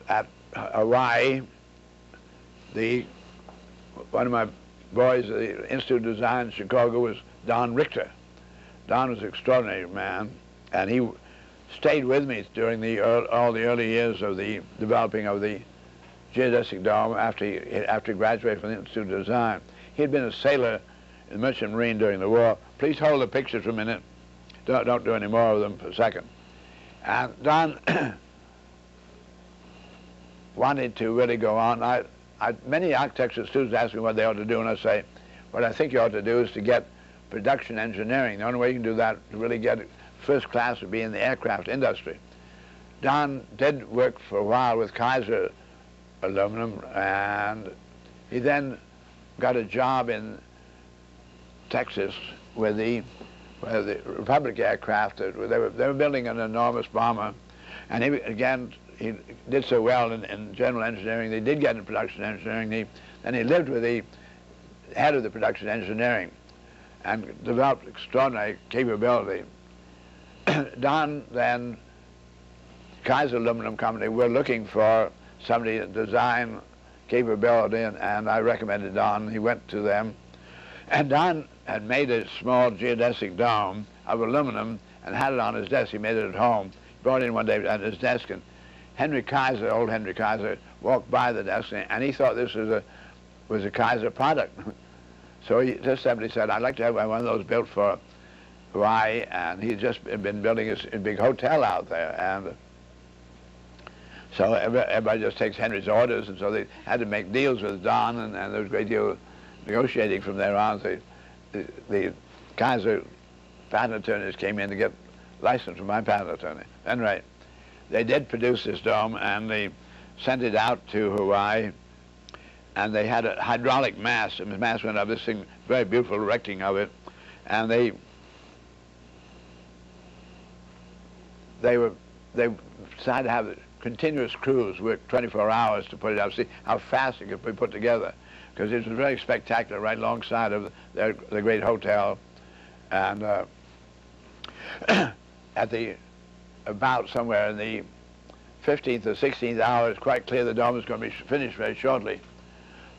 at Hawaii, one of my boys at the Institute of Design in Chicago was Don Richter. Don was an extraordinary man, and he stayed with me during all the early years of the developing of the geodesic dome after he graduated from the Institute of Design. He had been a sailor in the Merchant Marine during the war. Please hold the pictures for a minute. Don't do any more of them for a second. And Don wanted to really go on. Many architecture students ask me what they ought to do, and I say, what I think you ought to do is to get production engineering. The only way you can do that to really get first class would be in the aircraft industry. Don did work for a while with Kaiser Aluminum, and he then got a job in Texas with the Republic aircraft. They were building an enormous bomber, and he did so well in general engineering. They did get into production engineering. And he lived with the head of the production engineering and developed extraordinary capability. Don then, Kaiser Aluminum Company, were looking for somebody to design capability, and I recommended Don. He went to them, and Don had made a small geodesic dome of aluminum and had it on his desk. He made it at home. He brought it in one day at his desk, and old Henry Kaiser, walked by the desk, and he thought this was a Kaiser product. So he just simply said, I'd like to have one of those built for Hawaii, and he'd just been building a big hotel out there, and so everybody just takes Henry's orders, and so they had to make deals with Don, and there was a great deal of negotiating from there on. So the Kaiser patent attorneys came in to get license from my patent attorney. Anyway, they did produce this dome, and they sent it out to Hawaii, and they had a hydraulic mast, and the mast went up, this thing, very beautiful erecting of it, and they decided to have continuous crews work 24 hours to put it up, see how fast it could be put together, because it was very spectacular right alongside of the great hotel. And about somewhere in the 15th or 16th hour, it's quite clear the dome is going to be finished very shortly.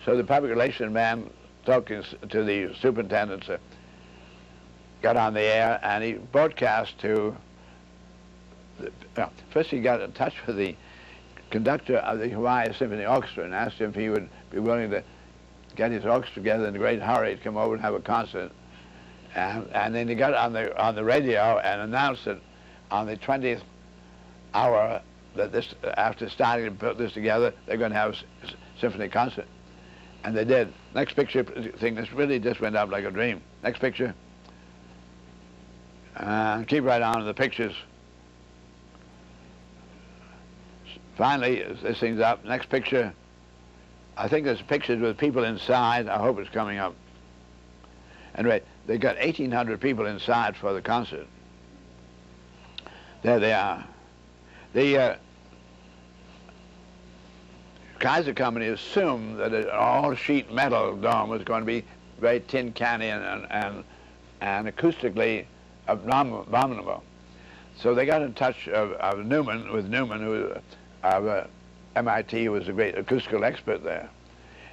So the public relations man, talking to the superintendents, got on the air, and he broadcast to first he got in touch with the conductor of the Hawaii Symphony Orchestra and asked him if he would be willing to get his orchestra together in a great hurry to come over and have a concert. And then he got on the radio and announced that on the 20th hour that after starting to put this together, they're going to have a symphony concert. And they did. Next picture thing, this really just went up like a dream. Next picture. Keep right on to the pictures. Finally, this thing's up. Next picture. I think there's pictures with people inside. I hope it's coming up. Anyway, they got 1,800 people inside for the concert. There they are. The Kaiser Company assumed that an all-sheet metal dome was going to be very tin canny and acoustically abominable. So they got in touch with Newman, who of MIT, who was a great acoustical expert there,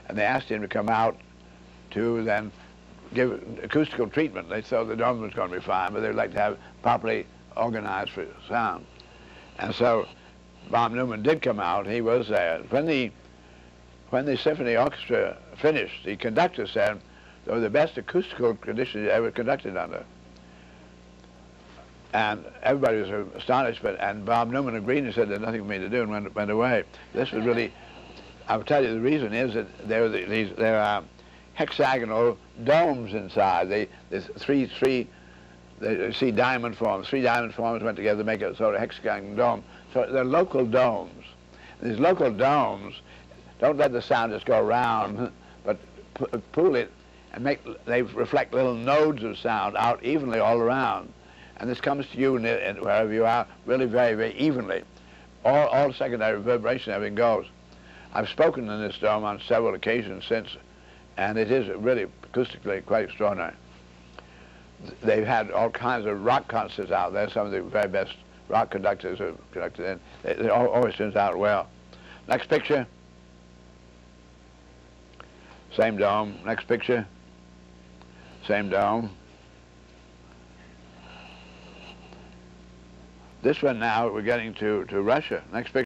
and they asked him to come out to then give acoustical treatment. They thought the dome was going to be fine, but they'd like to have properly organized for sound. And so Bob Newman did come out. He was there. When the symphony orchestra finished, the conductor said they were the best acoustical conditions he ever conducted under. And everybody was astonished, and Bob Newman agreed and said there's nothing for me to do, and went away. This was really, I'll tell you, the reason is that there are hexagonal domes inside. There's three see diamond forms. 3 diamond forms went together to make a sort of hexagonal dome. So they're local domes. And these local domes don't let the sound just go around, but pool it and they reflect little nodes of sound out evenly all around. And this comes to you wherever you are really very, very evenly. All secondary reverberation, everything goes. I've spoken in this dome on several occasions since, and it is really acoustically quite extraordinary. They've had all kinds of rock concerts out there. Some of the very best rock conductors have conducted in. It always turns out well. Next picture. Same dome. Next picture. Same dome. This one now, we're getting to Russia. Next picture.